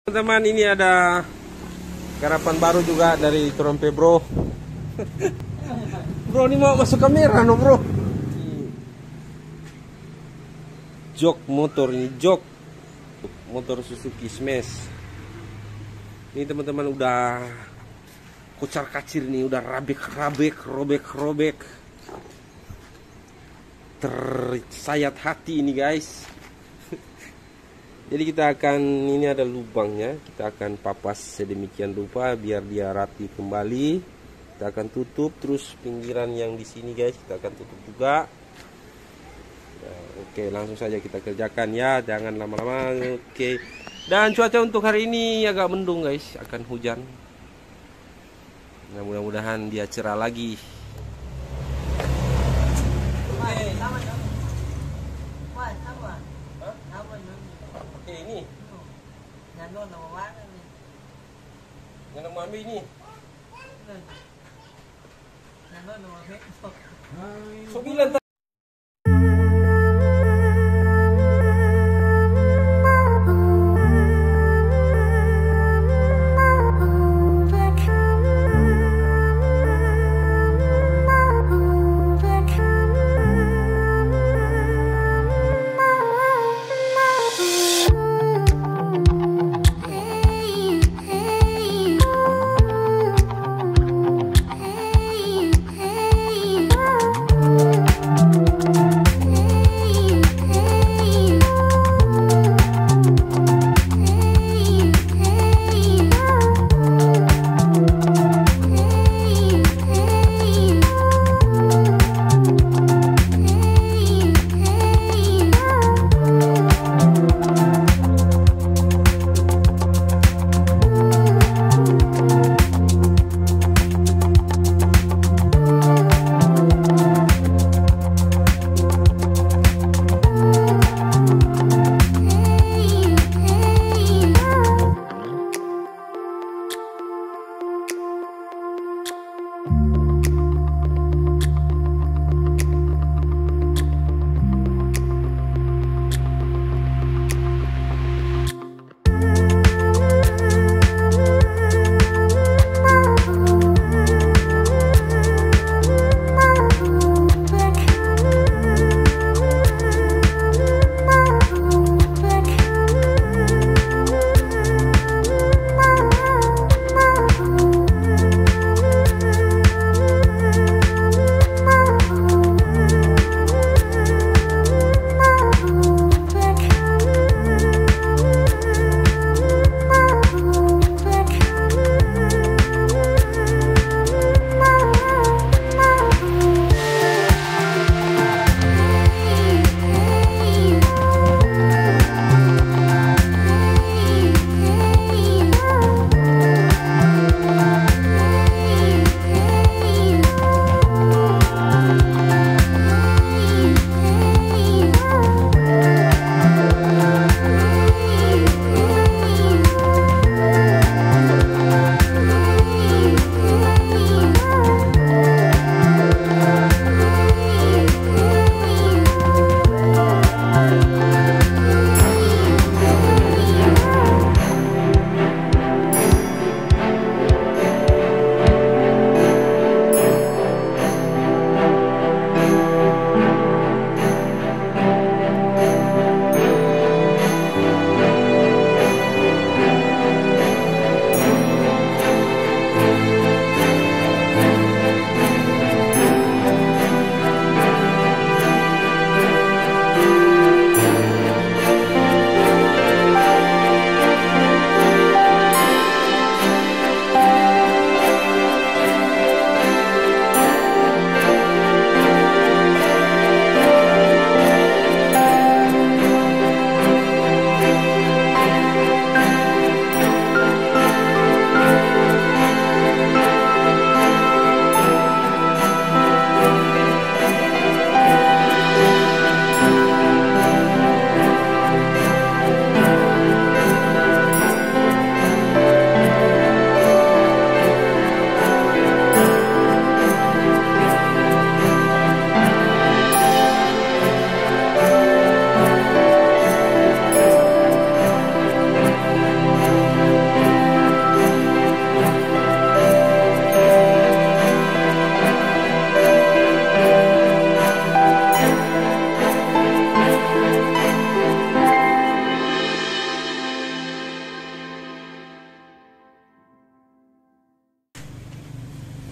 Teman-teman, ini ada garapan baru juga dari Trompe bro. Bro, ini mau masuk kamera no bro. Jok motor, ini jok motor Suzuki Smash. Ini teman-teman udah kocar kacir nih, udah robek, tersayat hati ini guys. Jadi kita akan, ini ada lubangnya, kita akan papas sedemikian rupa biar dia rapi kembali. Kita akan tutup, terus pinggiran yang di sini guys kita akan tutup juga. Nah, oke, langsung saja kita kerjakan ya, jangan lama-lama. Oke. Dan cuaca untuk hari ini agak mendung guys, akan hujan. Nah, mudah-mudahan dia cerah lagi. Oke, ini. Yang mau ambil ini. So bilang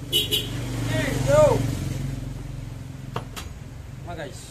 Yo. Guys.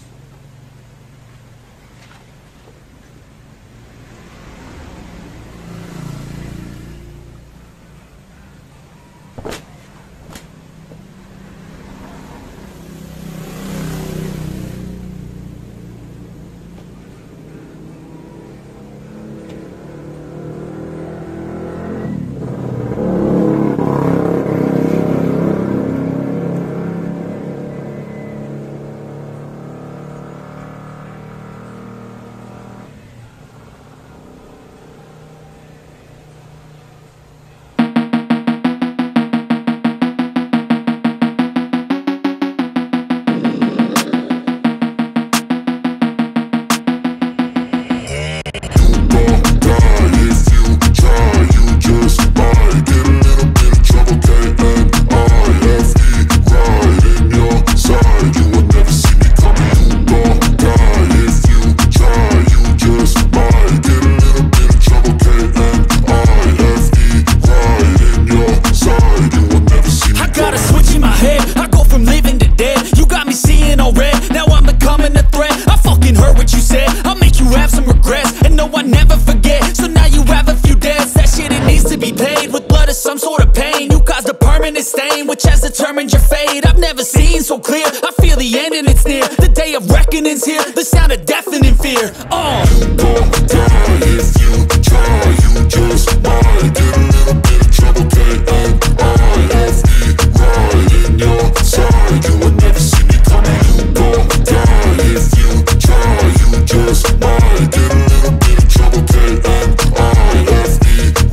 Which has determined your fate. I've never seen so clear. I feel the end and it's near. The day of reckoning's here. The sound of deafening fear. You gon' die if you try. You just might get a little bit of trouble. K-N-I-F-E, right in your side. You will never see me coming. You gon' die if you try. You just might get a little bit of trouble. K-N-I-F-E,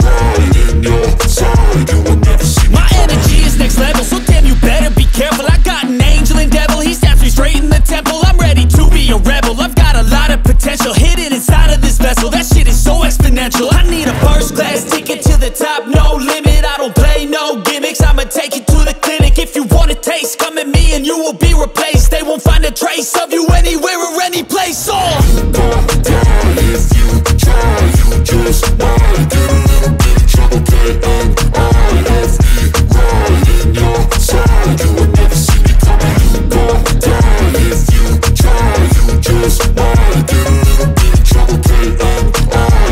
right in your side. You will never see me. My energy is next level, so damn you better be careful. I got an angel and devil, he stabs me straight in the temple. I'm ready to be a rebel, I've got a lot of potential hidden inside of this vessel. That shit is so exponential. I need a first class ticket to the top, no limit. I don't play no gimmicks, I'ma take you to the clinic. If you want a taste, come at me and you will be replaced. They won't find a trace of you anywhere or any place. You gon' die if you try. You just might get a little bit of trouble. K-N-I-F-E, right in your side. You will never see me coming. You gon' die if you try. You just might get a little bit of trouble. K-N-I-F-E,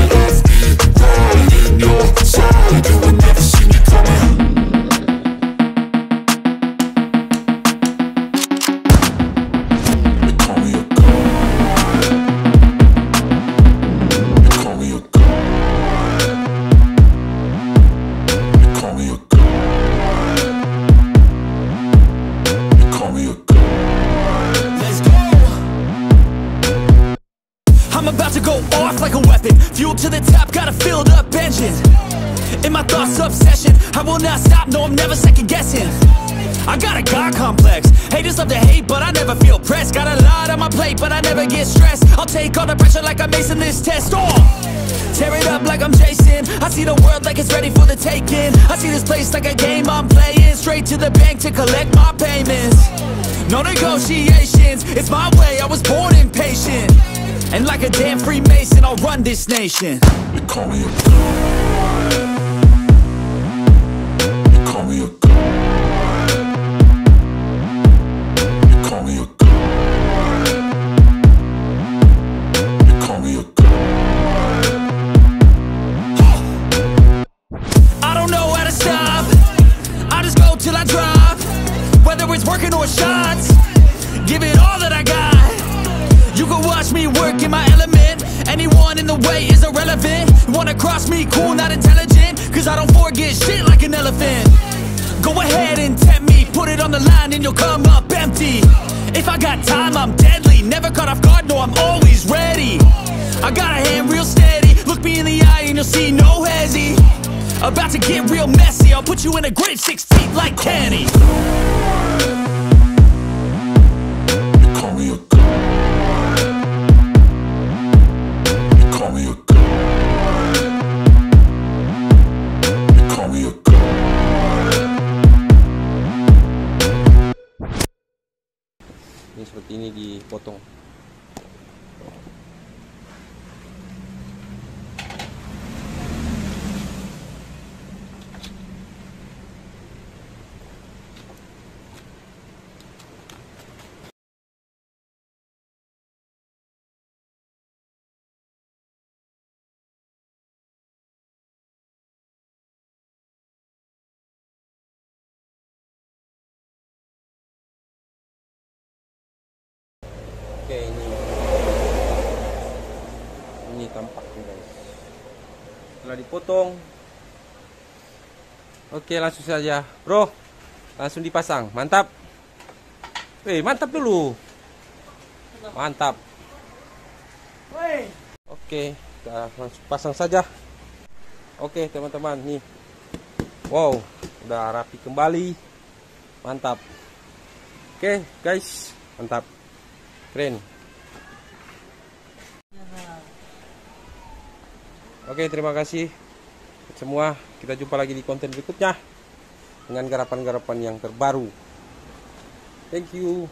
right in your side. You will never see me coming. They call me a god. They call me a god. They call me a god. They call me a god. Let's go! I'm about to go off like a weapon. Fuel to the top, got a filled up engine. In my thoughts, obsession. I will not stop, no, I'm never second guessing. I got a God complex. Haters love to hate, but I never feel pressed. Got a lot on my plate, but I never get stressed. I'll take all the pressure like I'm acing this test. Tear it up like I'm Jason. I see the world like it's ready for the taking. I see this place like a game I'm playing. Straight to the bank to collect my payments. No negotiations, it's my way, I was born impatient. And like a damn Freemason, I'll run this nation. They call me a god. They call me a god. They call me a god. They call me a god. I don't know how to stop, I just go till I drop. Whether it's working or shots, give it all that I got. You can watch me work in my element. Anyone in the way is irrelevant. You wanna cross me, cool, not intelligent. Cause I don't forget shit like an elephant. Go ahead and tempt me, put it on the line and you'll come up empty. If I got time, I'm deadly. Never caught off guard, no, I'm always ready. I got a hand real steady. Look me in the eye and you'll see no hezzy. About to get real messy, I'll put you in a grave 6 feet like Kenny. They call me a god. They call me a god. They call me a god. Ini seperti ini dipotong. Oke, ini tampaknya guys. Setelah dipotong, oke langsung saja, bro, langsung dipasang. Mantap. Mantap dulu. Mantap. Oke, kita langsung pasang saja. Oke teman-teman, nih. Wow, udah rapi kembali. Mantap. Oke guys, mantap. Keren. Oke, terima kasih semua. Kita jumpa lagi di konten berikutnya dengan garapan-garapan yang terbaru. Thank you.